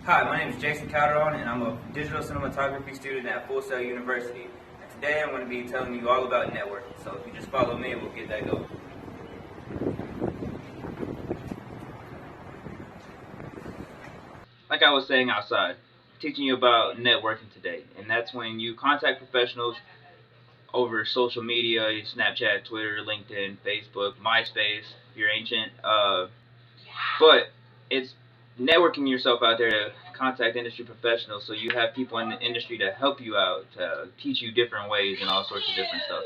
Hi, my name is Jason Calderon, and I'm a digital cinematography student at Full Sail University. And today I'm going to be telling you all about networking. So if you just follow me, we'll get that going. Like I was saying outside, teaching you about networking today, and that's when you contact professionals over social media, Snapchat, Twitter, LinkedIn, Facebook, MySpace, if you're ancient. But it's networking yourself out there to contact industry professionals, so you have people in the industry to help you out, to teach you different ways and all sorts of different stuff.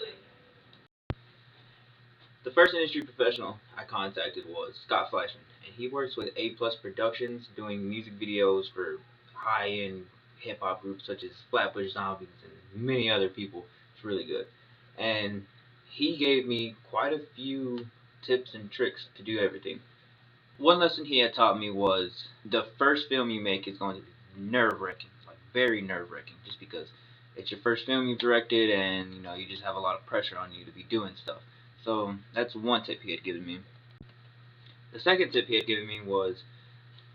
The first industry professional I contacted was Scott Fleischman, and he works with A Plus Productions, doing music videos for high-end hip-hop groups such as Flatbush Zombies and many other people. It's really good. And he gave me quite a few tips and tricks to do everything. One lesson he had taught me was the first film you make is going to be nerve-wracking. It's like very nerve-wracking, just because it's your first film you've directed, and you just have a lot of pressure on you to be doing stuff. So that's one tip he had given me. The second tip he had given me was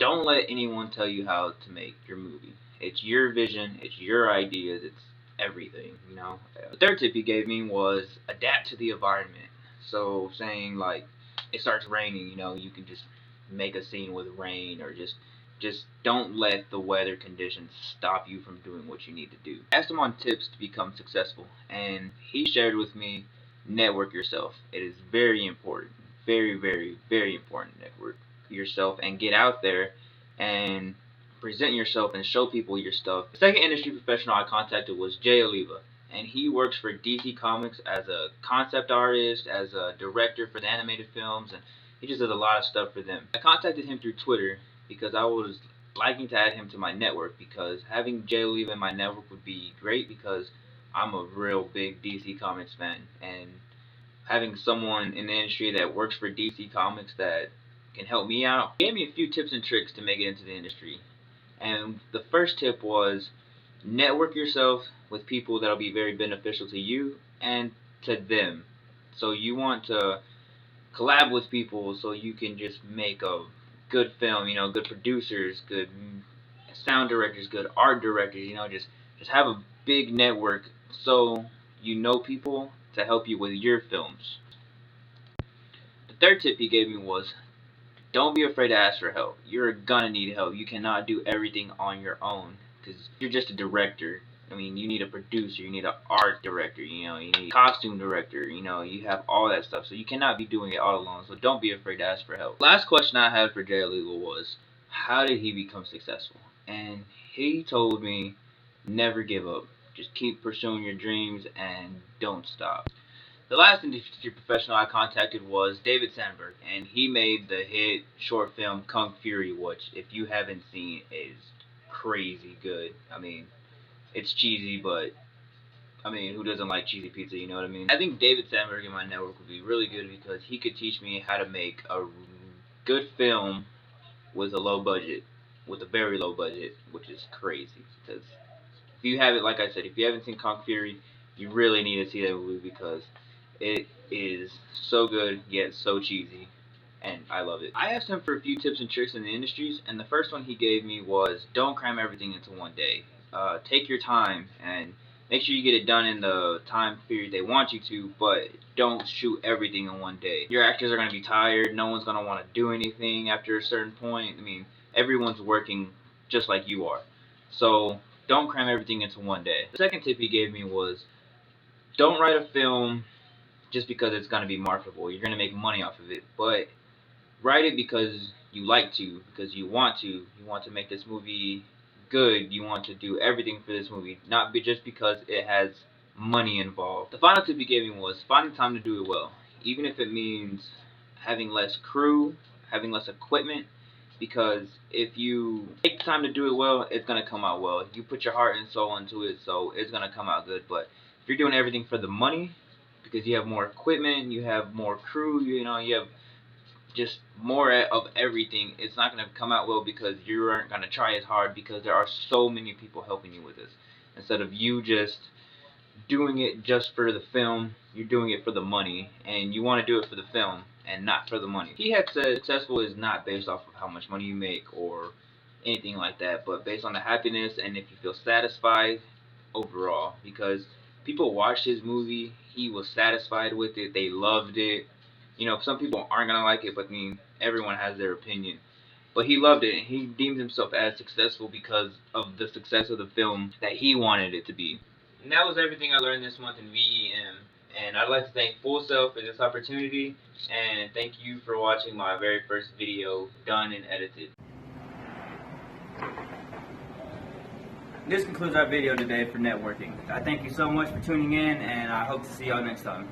don't let anyone tell you how to make your movie. It's your vision, it's your ideas, it's everything. The third tip he gave me was adapt to the environment. So saying like it starts raining, you can just make a scene with rain, or just don't let the weather conditions stop you from doing what you need to do. I asked him on tips to become successful, and he shared with me network yourself. It is very important, very, very, very important. Network yourself and get out there and present yourself and show people your stuff. The second industry professional I contacted was Jay Oliva, and he works for DC Comics as a concept artist, as a director for the animated films, and he just does a lot of stuff for them. I contacted him through Twitter because I was liking to add him to my network, because having Jay Oliva in my network would be great, because I'm a real big DC Comics fan, and having someone in the industry that works for DC Comics that can help me out. He gave me a few tips and tricks to make it into the industry. And the first tip was network yourself with people that'll be very beneficial to you and to them. So you want to collab with people so you can just make a good film, good producers, good sound directors, good art directors, just have a big network so you know people to help you with your films. The third tip he gave me was don't be afraid to ask for help. You're gonna need help. You cannot do everything on your own, because you're just a director. You need a producer, you need an art director, you need a costume director, you have all that stuff. So you cannot be doing it all alone. So don't be afraid to ask for help. Last question I had for Jay Legal was, how did he become successful? And he told me, never give up. Just keep pursuing your dreams and don't stop. The last industry professional I contacted was David Sandberg, and he made the hit short film Kung Fury, which, if you haven't seen, is crazy good. It's cheesy, but who doesn't like cheesy pizza? You know what I mean? I think David Sandberg in my network would be really good, because he could teach me how to make a good film with a low budget, with a very low budget, which is crazy. Because if you haven't, like I said, if you haven't seen Kung Fury, you really need to see that movie, because it is so good yet so cheesy, and I love it. I asked him for a few tips and tricks in the industries, and the first one he gave me was don't cram everything into one day. Take your time and make sure you get it done in the time period they want you to, but don't shoot everything in one day. Your actors are going to be tired. No one's going to want to do anything after a certain point. Everyone's working just like you are. So don't cram everything into one day. The second tip he gave me was don't write a film just because it's going to be marketable. You're going to make money off of it, but write it because you like to, because you want to. You want to make this movie good. You want to do everything for this movie, not just because it has money involved. The final tip he gave me was find the time to do it well, even if it means having less crew, having less equipment, because if you take the time to do it well, it's going to come out well. You put your heart and soul into it, so it's going to come out good. But if you're doing everything for the money, because you have more equipment, you have more crew, you have just more of everything, it's not going to come out well, because you aren't going to try as hard, because there are so many people helping you with this. Instead of you just doing it just for the film, you're doing it for the money, and you want to do it for the film and not for the money. He had said successful is not based off of how much money you make or anything like that, but based on the happiness and if you feel satisfied overall. Because people watched his movie, he was satisfied with it, they loved it. You know, some people aren't gonna like it, but I mean, everyone has their opinion. But he loved it, and he deemed himself as successful because of the success of the film that he wanted it to be. And that was everything I learned this month in VEM. And I'd like to thank Full Self for this opportunity, and thank you for watching my very first video done and edited. This concludes our video today for networking. I thank you so much for tuning in, and I hope to see y'all next time.